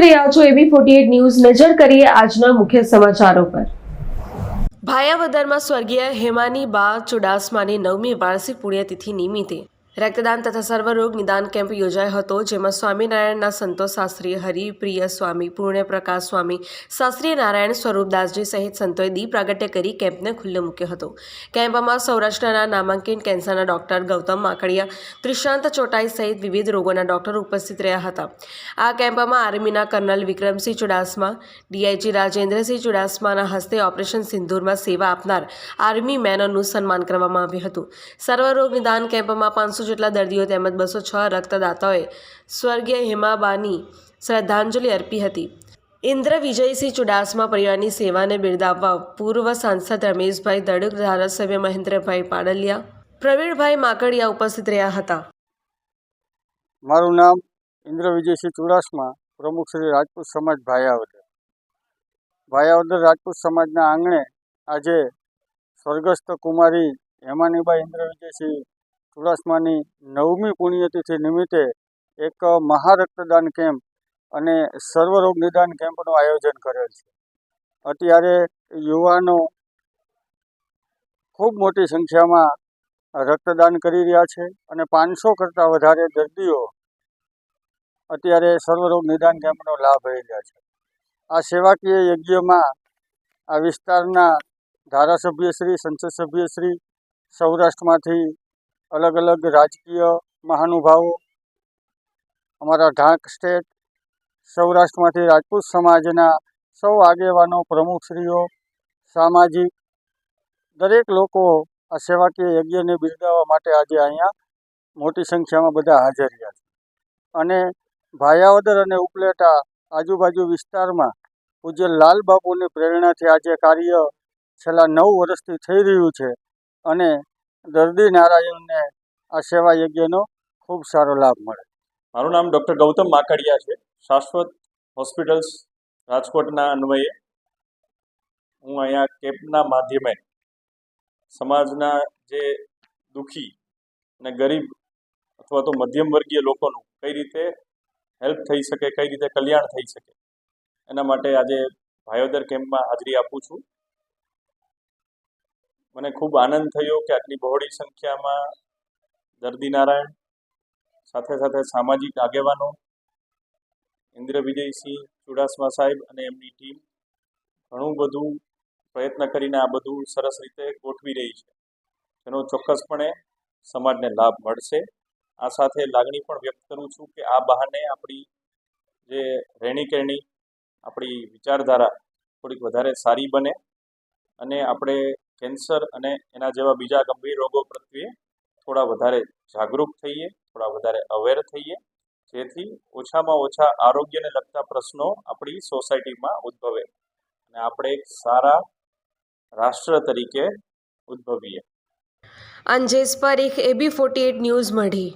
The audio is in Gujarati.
રહ્યા છો AB48 ન્યૂઝ। નજર કરીએ આજના મુખ્ય સમાચારો પર। ભાયાવદરમાં સ્વર્ગીય હેમાની બા ચુડાસમાની 9મી વાર્ષિક પુણ્યતિથિ નિમિત્તે રક્તદાન તથા સર્વરોગ નિદાન કેમ્પ યોજાયો હતો, જેમાં સ્વામિનારાયણના સંતો શાસ્ત્રી હરિપ્રિય સ્વામી, પૂર્ણપ્રકાશ સ્વામી, શાસ્ત્રી નારાયણ સ્વરૂપદાસજી સહિત સંતોએ દીપ પ્રાગટ્ય કરી કેમ્પને ખુલ્લો મૂક્યો હતો। કેમ્પમાં સૌરાષ્ટ્રના નામાંકિત કેન્સરના ડોક્ટર ગૌતમ માકડિયા, ત્રિશાંત ચોટાઈ સહિત વિવિધ રોગોના ડોક્ટરો ઉપસ્થિત રહ્યા હતા। આ કેમ્પમાં આર્મીના કર્નલ વિક્રમસિંહ ચુડાસમા, ડીઆઈજી રાજેન્દ્રસિંહ ચુડાસમાના હસ્તે ઓપરેશન સિંદૂરમાં સેવા આપનાર આર્મી મેનોનું સન્માન કરવામાં આવ્યું હતું। સર્વરોગ નિદાન કેમ્પમાં 500 જેટલા દર્દીઓ તેમજ 206 રક્તદાતાઓએ સ્વર્ગીય હેમાબાની શ્રદ્ધાંજલિ અર્પી હતી। ઇન્દ્ર વિજયસિંહ ચુડાસમા પરિવારની સેવાને બિરદાવવા પૂર્વ સાંસદ રમેશભાઈ દડુક, ધારાસભ્ય મહેન્દ્રભાઈ પાડલિયા, પ્રવીણભાઈ માકડિયા ઉપસ્થિત રહ્યા હતા। મારું નામ ઇન્દ્ર વિજયસિંહ ચુડાસમા, પ્રમુખ શ્રી રાજપૂત સમાજ ભાયાવદર। ભાયાવદર રાજપૂત સમાજના આંગણે આજે સ્વર્ગસ્થ કુમારી હેમાનીબાઈ ઇન્દ્ર વિજયસિંહ ચુડાસમાની 9મી પુણ્યતિથિ નિમિત્તે એક મહારક્તદાન કેમ્પ અને સર્વરોગ નિદાન કેમ્પનું આયોજન કરેલ છે। અત્યારે યુવાનો ખૂબ મોટી સંખ્યામાં રક્તદાન કરી રહ્યા છે અને 500 કરતાં વધારે દર્દીઓ અત્યારે સર્વરોગ નિદાન કેમ્પનો લાભ લઈ રહ્યા છે। આ સેવાકીય યજ્ઞમાં આ વિસ્તારના ધારાસભ્યશ્રી, સંસદ સભ્યશ્રી, સૌરાષ્ટ્રમાંથી અલગ અલગ રાજકીય મહાનુભાવો, અમારા ઢાંક સ્ટેટ, સૌરાષ્ટ્રમાંથી રાજપૂત સમાજના સૌ આગેવાનો, પ્રમુખશ્રીઓ, સામાજિક દરેક લોકો આ સેવાકીય યજ્ઞને બિરદાવવા માટે આજે અહીંયા મોટી સંખ્યામાં બધા હાજર રહ્યા છે। અને ભાયાવદર અને ઉપલેટા આજુબાજુ વિસ્તારમાં પૂજ્ય લાલબાપુની પ્રેરણાથી આજે કાર્ય છેલ્લા 9 વર્ષથી થઈ રહ્યું છે અને દર્દી નારાયણને આ સેવા યજ્ઞનો ખૂબ સારો લાભ મળે। મારું નામ ડૉક્ટર ગૌતમ માકડિયા છે। શાશ્વત હોસ્પિટલ્સ રાજકોટના અન્વયે હું અહીંયા કેમ્પના માધ્યમે સમાજના જે દુઃખી અને ગરીબ અથવા તો મધ્યમ વર્ગીય લોકોનું કઈ રીતે હેલ્પ થઈ શકે, કઈ રીતે કલ્યાણ થઈ શકે, એના માટે આજે ભાયોદર કેમ્પમાં હાજરી આપું છું। મને ખૂબ આનંદ થયો કે આટલી બહોળી સંખ્યામાં દર્દી નારાયણ સાથે સાથે સામાજિક આગેવાનો, ઇન્દ્ર વિજયસિંહ ચુડાસમા સાહેબ અને એમની ટીમ ઘણું બધું પ્રયત્ન કરીને આ બધું સરસ રીતે ગોઠવી રહી છે, જેનો ચોક્કસપણે સમાજને લાભ મળશે। આ સાથે લાગણી પણ વ્યક્ત કરું છું કે આ બહાને આપણી જે રહેણીકરણી, આપણી વિચારધારા થોડીક વધારે સારી બને અને આપણે કેન્સર અને એના જેવા બીજા ગંભીર રોગો પ્રત્યે થોડા વધારે જાગૃત થઈએ, થોડા વધારે અવેર થઈએ, જેથી ઓછામાં ઓછા આરોગ્યને લગતા પ્રશ્નો આપણી સોસાયટીમાં ઉદ્ભવે અને આપણે એક સારા રાષ્ટ્ર તરીકે ઉદ્ભવીએ। અંજેશ પરીખ, AB48 ન્યૂઝ, મઢી।